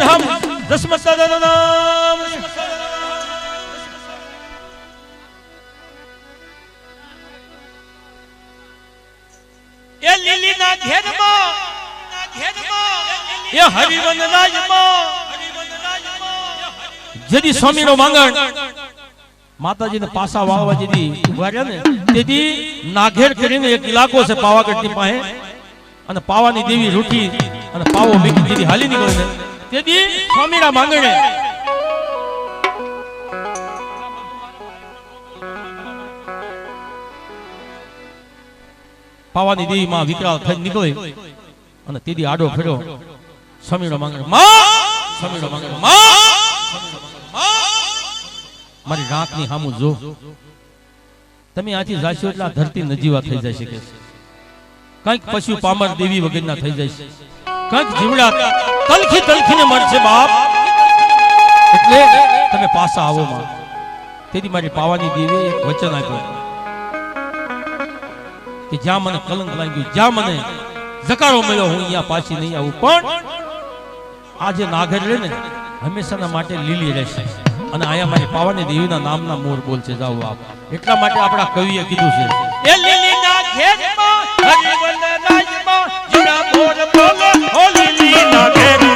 हम दशमतनाम ए લીલી ના ઘેરમાં એ હરિવન રાજમાં જેદી સ્વામીનો માંગણ માતાજીને પાસા વાળવા જેદી ઉભા રહ્યા ને તેથી નાઘેર કરીને એક ઇલાકો છે પાવાગઢની પાસે અને પાવાની દેવી રૂઠી અને પાવો મીકી જેદી હાલી નીકળે ને તેથી સ્વામીના માંગણે પાવાની દેવી માં વિકરાળ થઈ નીકળી અને તેથી આડો ફેરો સ્વામીનો માંગણે માં સ્વામીનો માંગણે માં મારી રાતની સામું જો તમે આથી જાશો એટલે આ ધરતી નજીવા થઈ જશે કે કંઈક પશુ પામર દેવી વગરના થઈ જશે કંઈક જીવડા તલખીને મરશે બાપ એટલે તમે પાછા આવો માં તેથી મારી પાવાની દેવીએ એક વચન આપ્યું કે જ્યાં મને કલંક લાગ્યું જ્યાં મને જકારો મળ્યો હું અહીંયા પાછી નહીં આવું પણ આજે નાગર રે ને હંમેશાના માટે લીલી રહેશે અને આયા મારી પાવાની દેવીના નામના મોર બોલશે જાવ આપ એટલા માટે આપણા કવિએ કીધું છે એ લીલીના ઘેરમાં હરિવન રાજમાં જીડા મોર બોલે ઓ લીલીના ઘેરમાં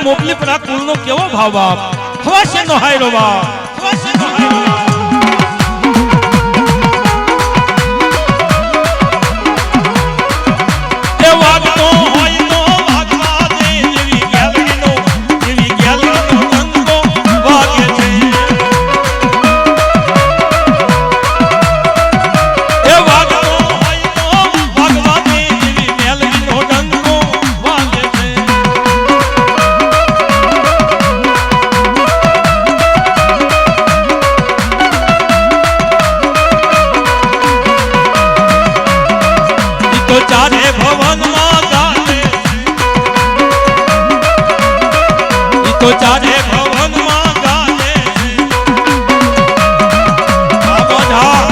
મોકલી પર આ કુળનો કેવો ભાવ બાપ હવાશે નો હાયરો બાપ હવાશે નો હાયરો એ વાગતો હોય તો વાગવા દે જેવી ગેલરીનો ડંકો વાગે છે એ વાગતો હોય તો વાગવા દે જેવી ગેલરીનો ડંકો વાગે છે ચારે ભવન માં ગાલે તો ચારે ભવન માં ગાલે આ બધા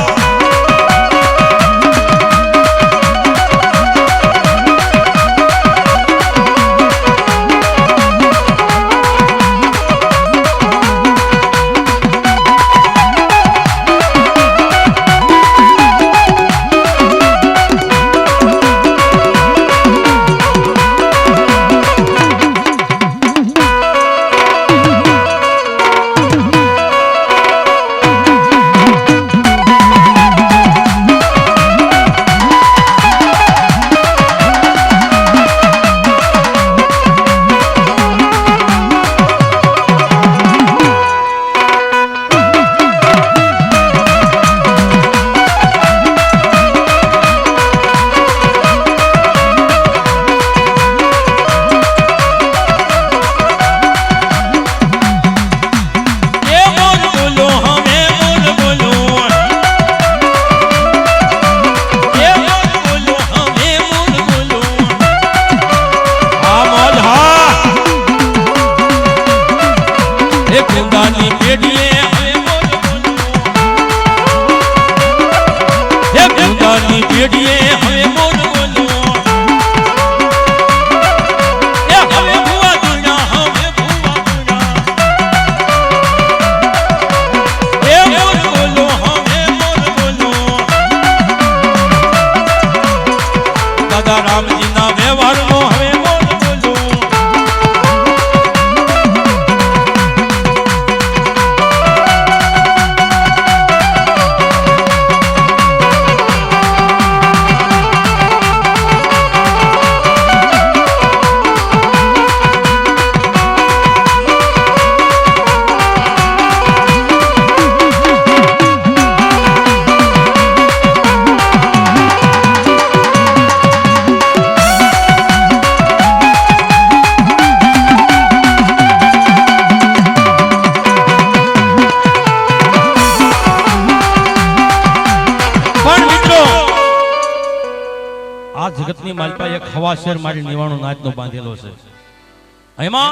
જગતની માલપા એક હવા શેર મારી નિવાણો નાચનો બાંધેલો છે એમાં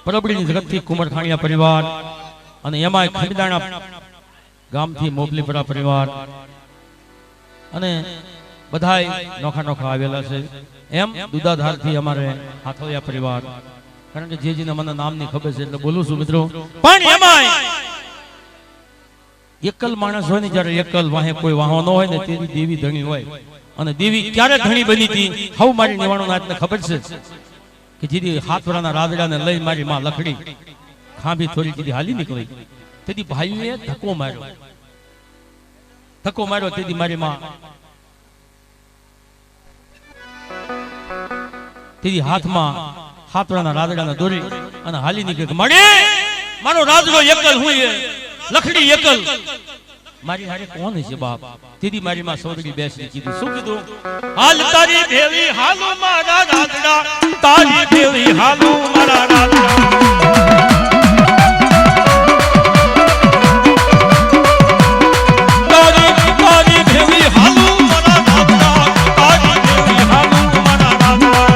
પરબડીની જગતથી કુંવરખાણીયા પરિવાર અને એમાં ખંડાણા ગામથી મોબલીપરા પરિવાર અને બધાય નોખા નોખા આવેલા છે એમ દુદાધારથી અમારે હાથોયા પરિવાર કારણ કે જેજીને મને નામની ખબર છે એટલે બોલું છું મિત્રો પણ એમાં એકલ માણસ હોય ને જ્યારે એકલ વાહે કોઈ વાહો ન હોય ને તેવી દેવી ધણી હોય અને દેવી ક્યારે ધણી બની હતી હવ મારી નિવાણો નાચને ખબર છે કે જીદી હાથવરાના રાદડાને લઈ મારી માં લખડી ખાંભી થોડી જીદી હાલી નીકળી તેથી ભાઈઓએ ધક્કો માર્યો તેથી મારી માં તેથી હાથમાં હાથવરાના રાદડાને દોરી અને હાલી નીકળી માડી મારો રાદડો એકલ હું લખડી એકલ મારી હારે કોણ છે બાપ દીદી મારી માં સોદડી બેસી કીધું શું કીધું હાલ તારી ભેવી હાલો મારા રાદડા તારી ભેવી હાલો મારા રાદડા તારી ભેવી હાલો મારા રાદડા તારી ભેવી હાલો મારા રાદડા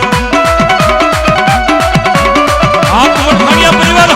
આ કુંવરખાણીયા પરિવાર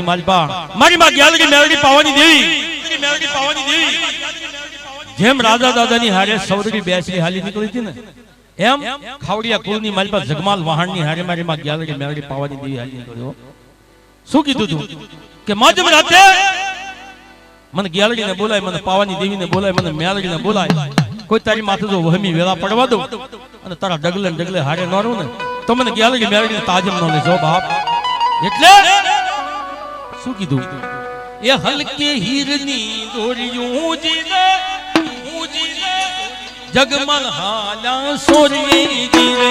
કુળની માલપા મારી માં ગેલરી મેલડી પાવાની દેવી જેમ રાજા દાદાની હારે સૌરડી બેસરી હાલી નીકળી હતી ને એમ ખાવડિયા કુળની માલપા જગમાલ વાહણની હારે મારી માં ગેલરી મેલડી પાવાની દેવી હાલી નીકળ્યો. શું કીધું તું કે માજમ રાતે મને ગેલડી ને બોલાય, મને પાવાની દેવી ને બોલાય, મને મેલડી ને બોલાય, કોઈ તારી માથે જો વહમી વેલા પડવા દઉં અને તારા ડગલે ડગલે હારે ન રહું ને તો મને ગેલડી મેલડી તાજમ ન લેજો બાપ. એટલે શું કીધું એ હલકે હીરની દોરિયું જીને જગમલ હાલા સોરી જીરે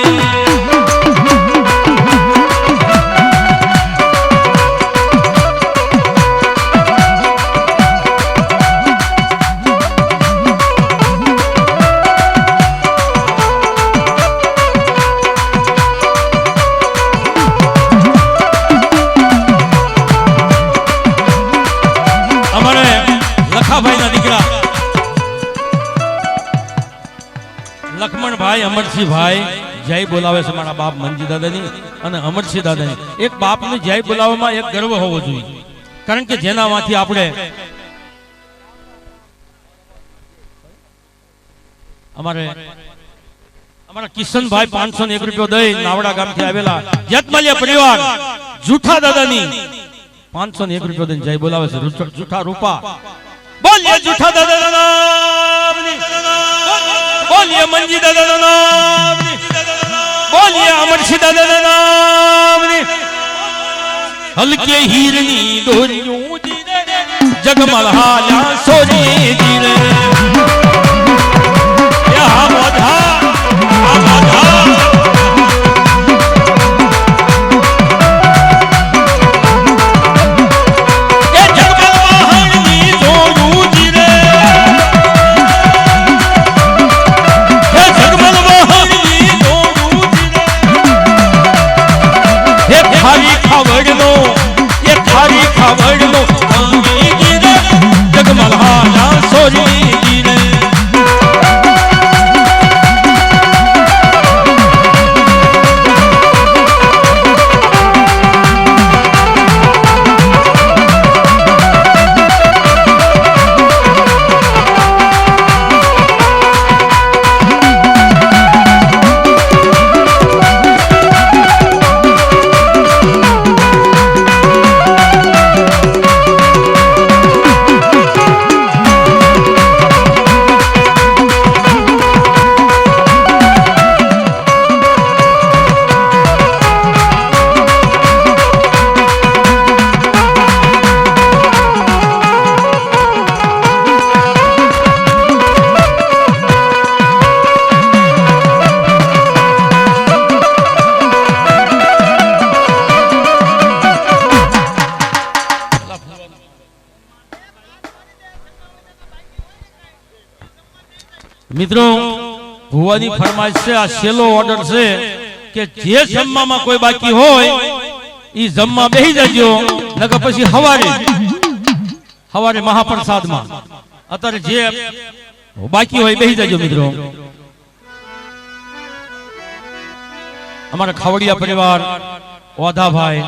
લખમણભાઈ અમરસિંહભાઈ જય બોલાવે છે મારા બાપ મંજી દાદાની અને અમરસિંહ દાદાની. એક બાપને જય બોલાવવામાં એક ગર્વ હોવો જોઈએ, કારણ કે જેનામાંથી આપણે અમારા કિશનભાઈ 501 રૂપિયો દઈ નાવડા ગામથી આવેલા જેતમાલિયા પરિવાર જૂઠા દાદાની 501 રૂપિયો દઈને જય બોલાવે છે. જૂઠા રૂપા બોલીએ જૂઠા દાદાના નામની, બોલીએ મંજી દાદાના નામની, બોલીએ અમરસિંહ દાદાના નામની. હલકે હીરની દોરિયું જગમલ હાલા સોરી જીરે આ બધા જગમલ હાલા સોરી જીરે મિત્રો ભુવાની ફરમાઈશ છે, આ છેલ્લો ઓર્ડર છે કે જે જમવામાં કોઈ બાકી હોય ઈ જમવા બેહી જજો, નકર પછી હવારે મહાપ્રસાદમાં અત્યારે જે બાકી હોય બેહી જજો. મિત્રો અમારા ખાવડિયા પરિવાર ઓધાભાઈ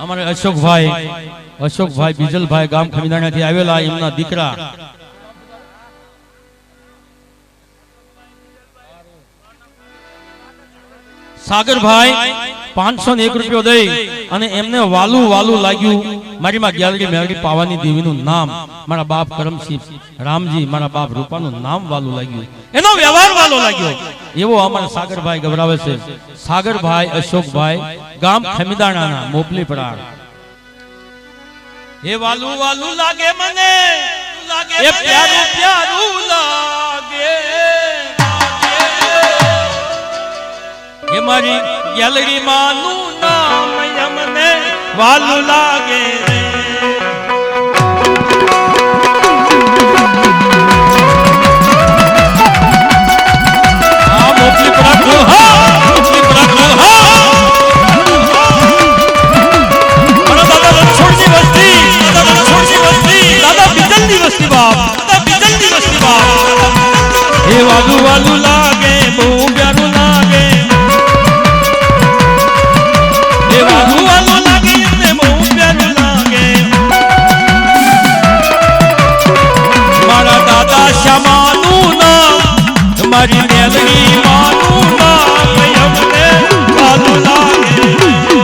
અમારે અશોકભાઈ બીજલભાઈ ગામ ખમીદાણાથી આવેલા એમના દીકરા સાગરભાઈ 501 રૂપિયો દઈ અને એમને વાલું લાગ્યું મારી માં ગેલરી મેલડી પાવાની દેવીનું નામ, મારા બાપ કરમસિંહ રામજી મારા બાપ રૂપાનું નામ વાલું લાગ્યું, એનો વ્યવહાર વાલો લાગ્યો એવો અમારા સાગરભાઈ ગવરાવે છે. સાગરભાઈ અશોકભાઈ ગામ ખમીદાણાના મોપલીપરા. એ વાલું લાગે મને, એ પ્યારું લાગે, એ મારી ગેલરી માનું નામ મને વાલું લાગે. મારી મેલડી માનું નામ અમને વાલું લાગે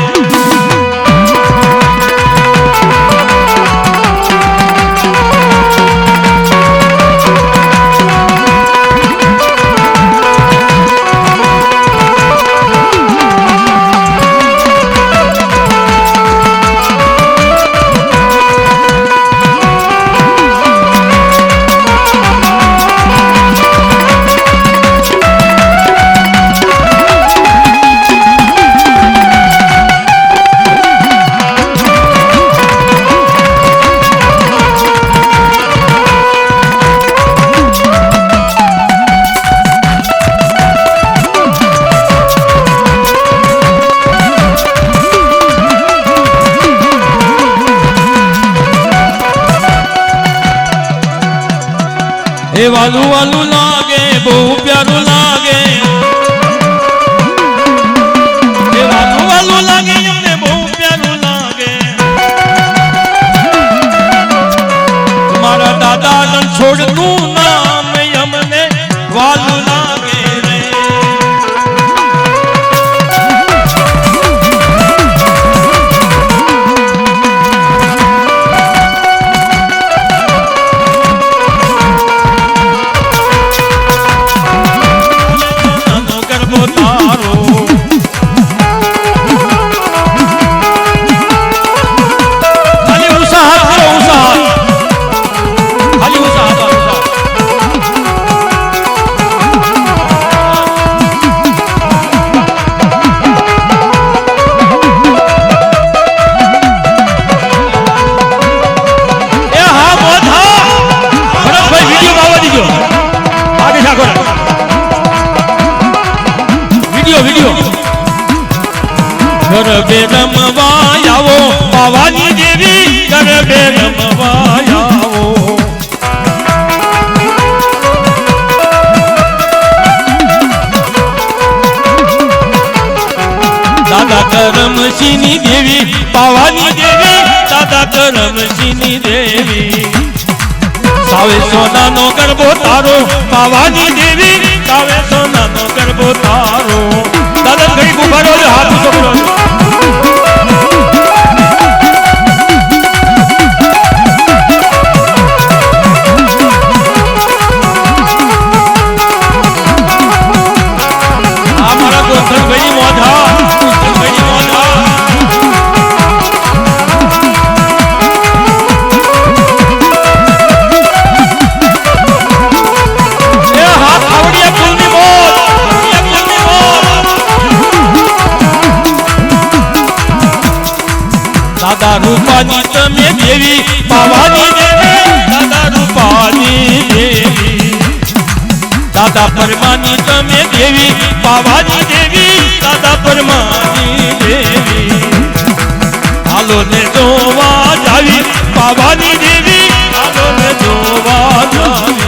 એ વાલું વાલું લાગે બહુ પ્યારું લાગે એ વાલું વાલું લાગે એમને બહુ પ્યારું લાગે મારા દાદા રણછોડનું નામ અમને વાલું લાગે રે ગરબે રમવા આવો પાવાની દેવી ગરબે રમવા આવો દાદા કરમસિંહની દેવી પાવાની દેવી દાદા કરમસિંહની દેવી સાવે સોનાનો ગરબો તારો પાવાની દેવી સાવે સોનાનો ગરબો તારો દાદા ઘડી ઉભા રહો હાથ ઊંચો કરો દાદા રૂપાની તમે દેવી પાવાની દેવી દાદા રૂપાની દેવી દાદા પરમાની તમે દેવી પાવાની દેવી દાદા પરમાની દેવી હાલો ને જોવા જાવી પાવાની દેવી હાલો ને જોવા જાવી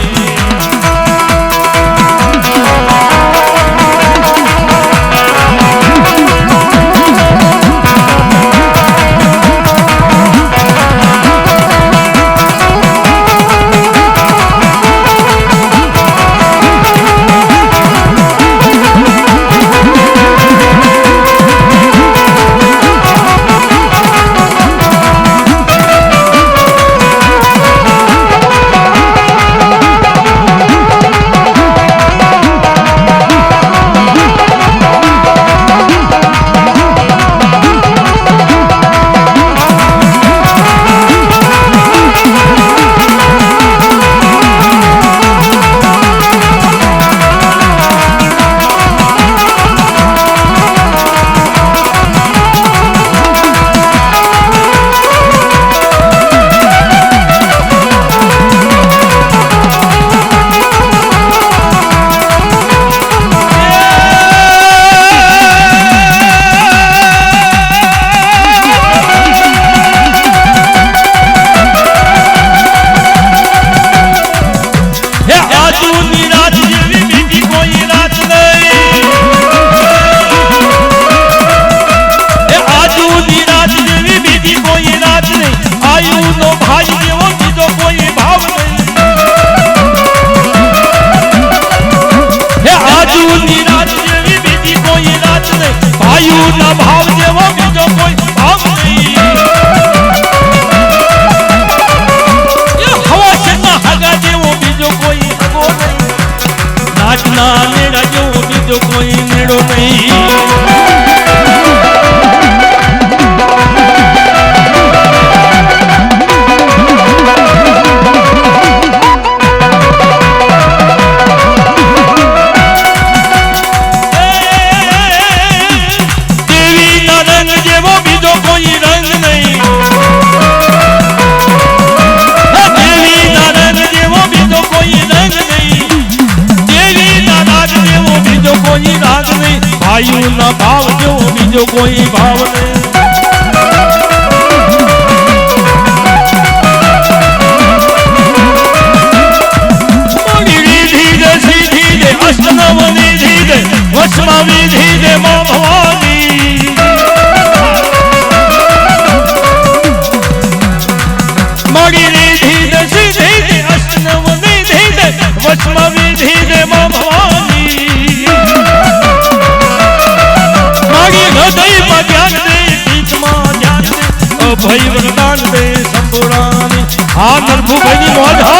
આયુના ભાવ જો બીજો કોઈ ભાવ નહીં. મારી રીધી દે સીધી દે અષ્ટનવ નિધિ દે વચમાં વિધિ દે મા ભવાની. મારી રીધી દે સીધી દે અષ્ટનવ નિધિ દે વચમાં વિધિ દે મા ભવાની. હૃદયમાં ધ્યાન દે બીજમાં ધ્યાન દે અભય વરદાન દે સંપૂર્ણાની. હા નરભુભાઈની મોજ હા.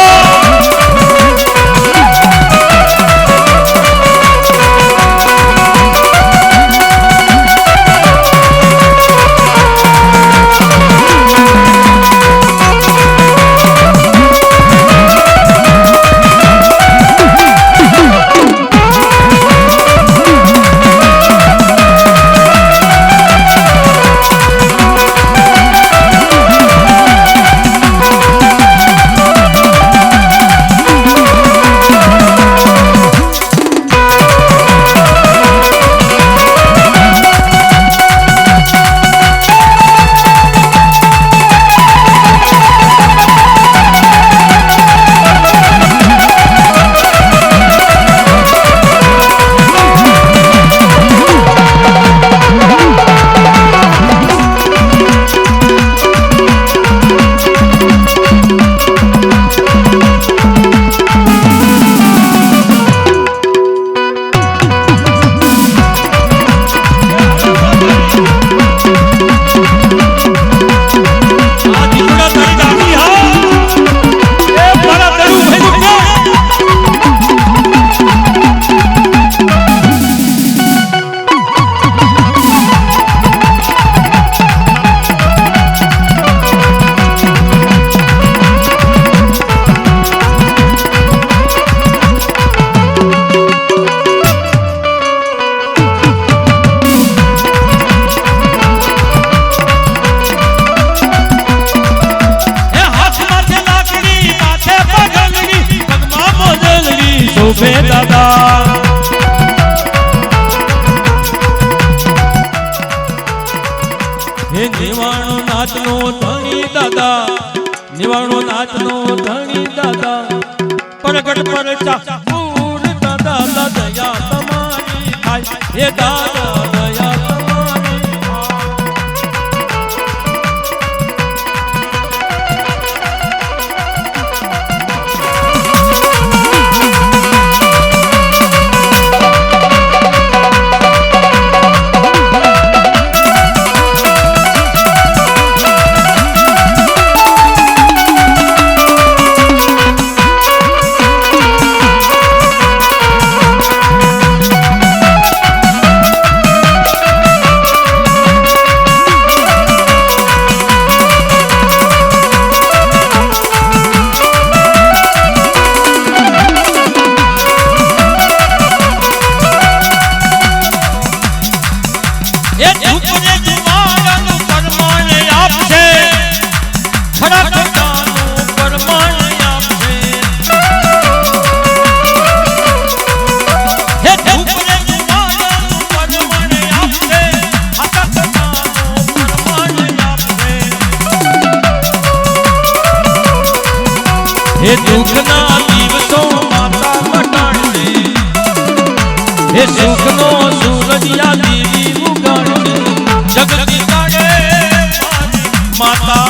શોભે દાદા હે નિવાણો નાચનો ધણી દાદા, નિવાણો નાચનો ધણી દાદા, પ્રગટ પરચા પૂર દાદા દયા તમારી થાય હે દાદા દયા તમારી. હે દુઃખના દિવસો માતા વટાણ દે, હે સુખનો સૂરજિયા દેવી ઉગાડ દે, જગતી કાળે માતા.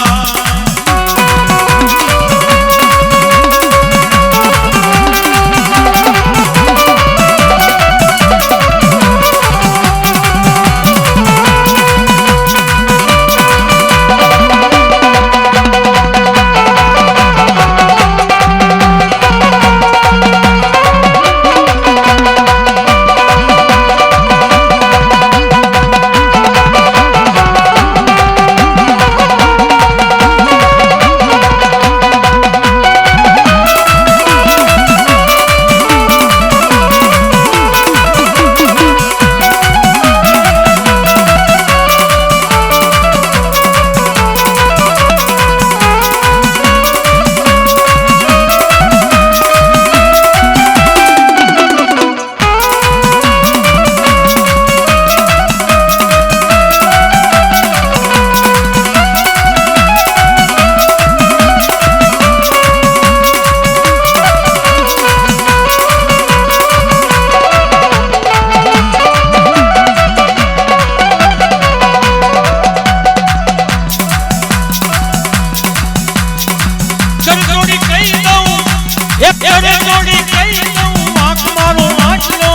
એક કરે જોડી કઈ દઉં આંખ મારો આંચલો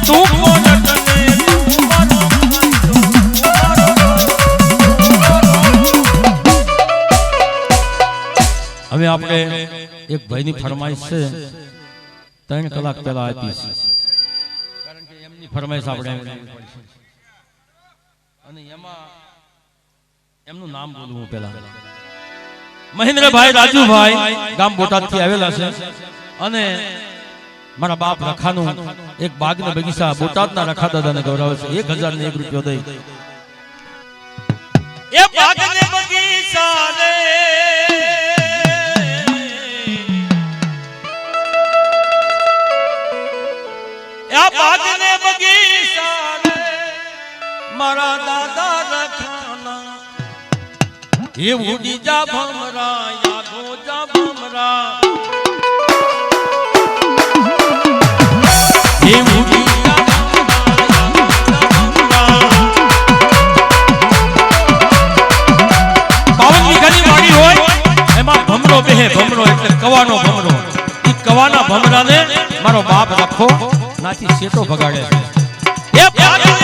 તું કોણ તને હવે આપણે એક ભાઈની ફરમાઈશ છે 3 કલાક પહેલા આપી છે કારણ કે એમની ફરમાઈશ આપણે અને એમાં એમનું નામ બોલું હું પહેલા મહેન્દ્રભાઈ રાજુભાઈ ગામ બોટાદ થી આવેલા છે અને મારા બાપ રખાનું એક બાગના બગીચા બોટાદના રખા દાદાને ગૌરવ છે 1001 રૂપિયો દઈ એ બાગને બગીચા રે આ બાગને બગીચા રે મારા દાદા રખાના એ ઉડી જા ભમરા યાદો જા ભમરા એ ઉડી જા પાવનની ઘણી વાડી હોય એમાં ભમરો બેહે ભમરો એટલે કવાનો ભમરો ઈ કવાના ભમરાને મારો બાપ રાખો નાથી સેટો ભગાડે એ બાગને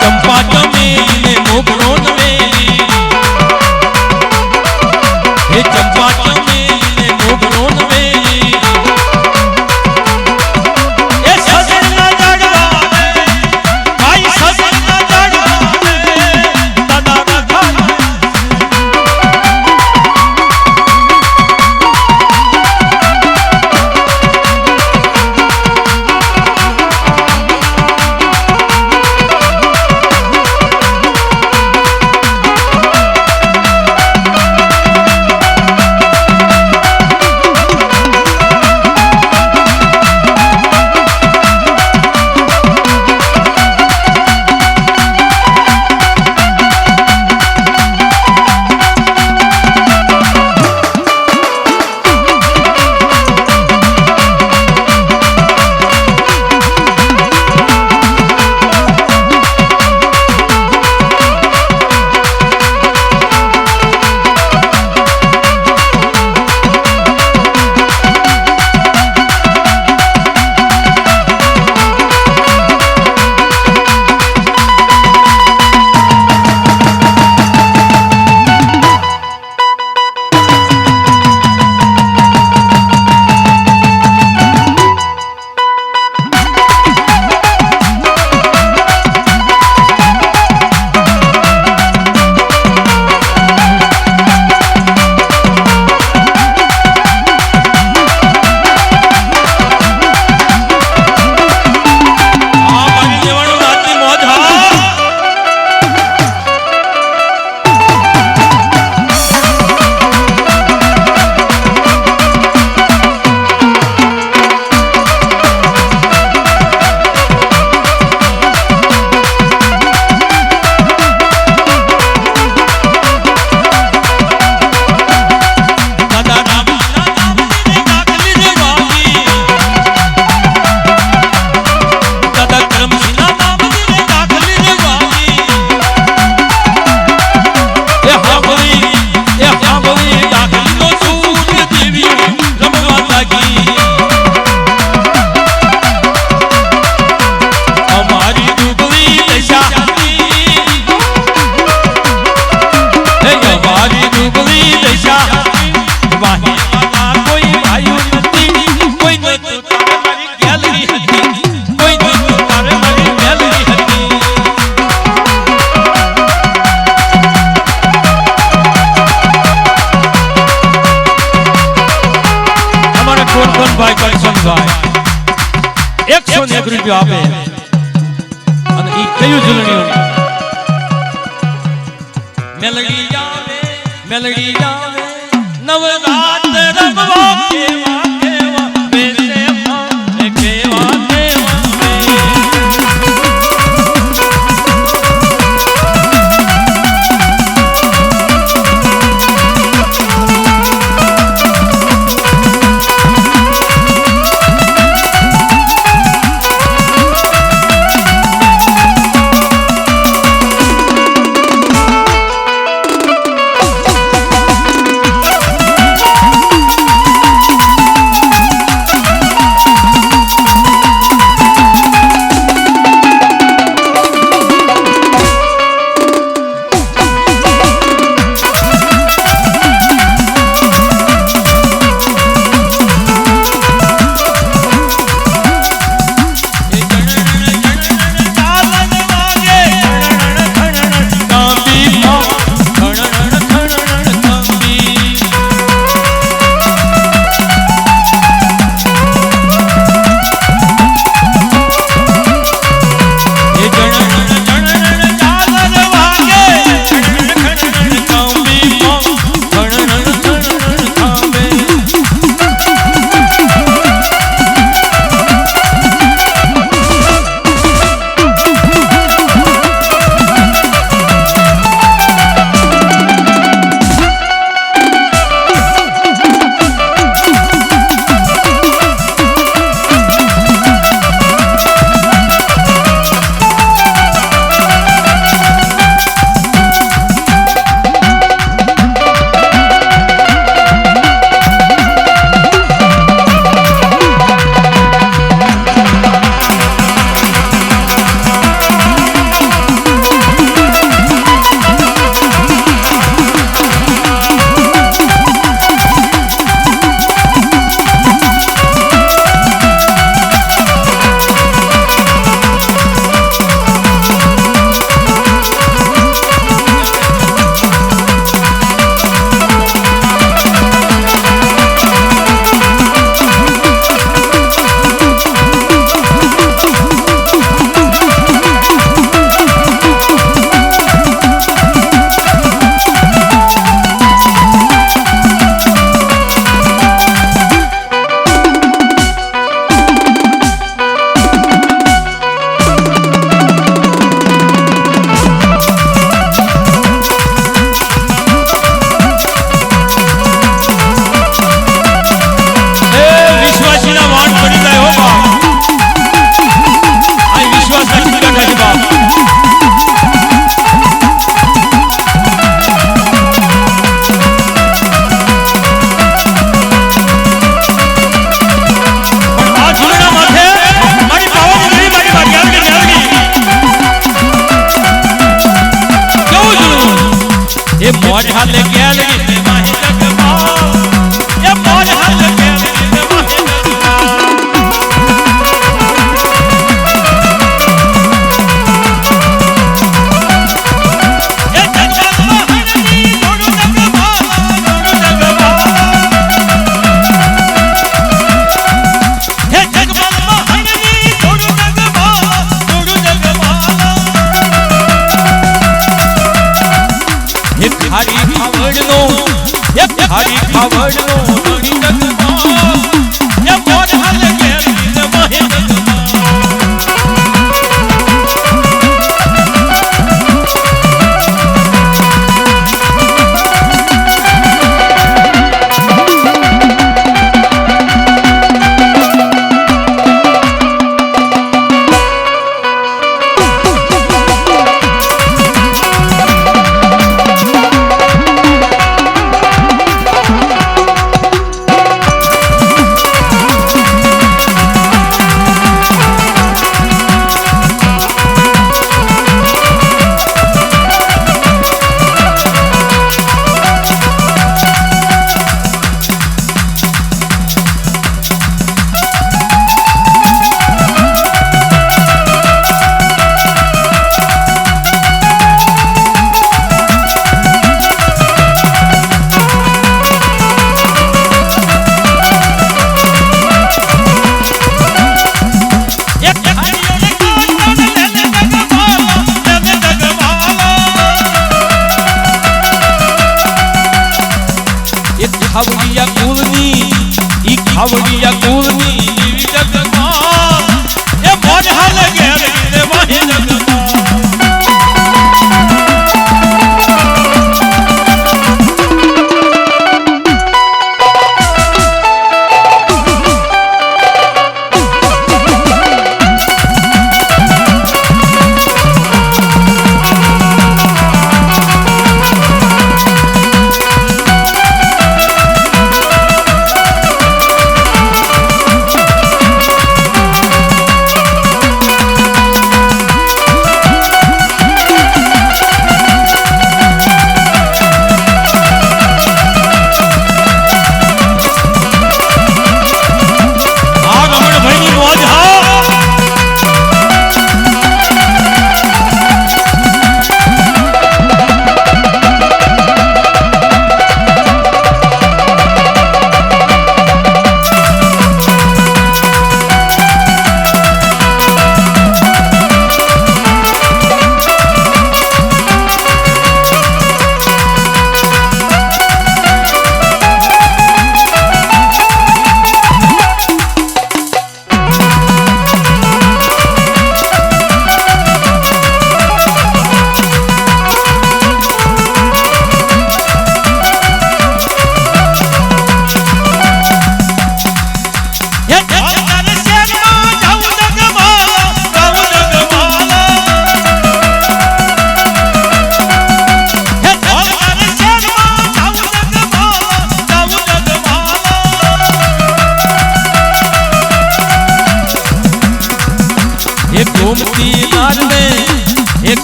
ચંપા ચમેલી ને મોગરો નવે રૂપિયા આપે અને ઈ કયું ઝૂલણિયું મેલડી આવે નવરાત રમવા કેવા કેવા બેસે માને કેવા કેવા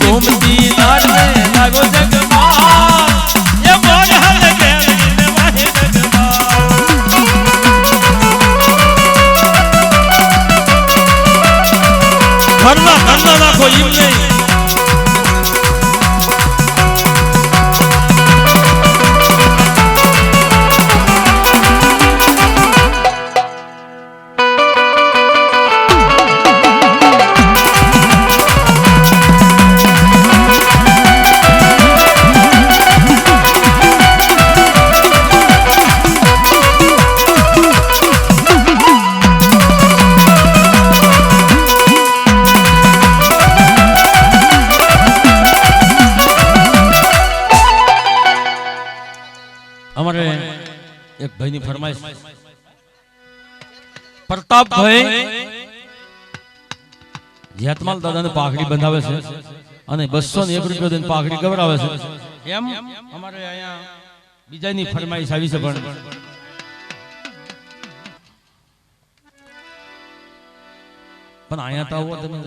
ઘૂમતી નારને લાગો જગમાં એ મોર હાલ કેળવીને વાહે જગમાં ઘરના ઘરના નાખો એમ નહીં અમારે એક ભાઈની ફરમાઈશ પ્રતાપભાઈ જેતમાલ દાદાને પાઘડી બંધાવે છે અને 201 રૂપિયા દઈને પાઘડી ગવડાવે છે એમ અમારે અહીંયા બીજાની ફરમાઈશ આવી છે પણ અહીંયા તો આવો તમે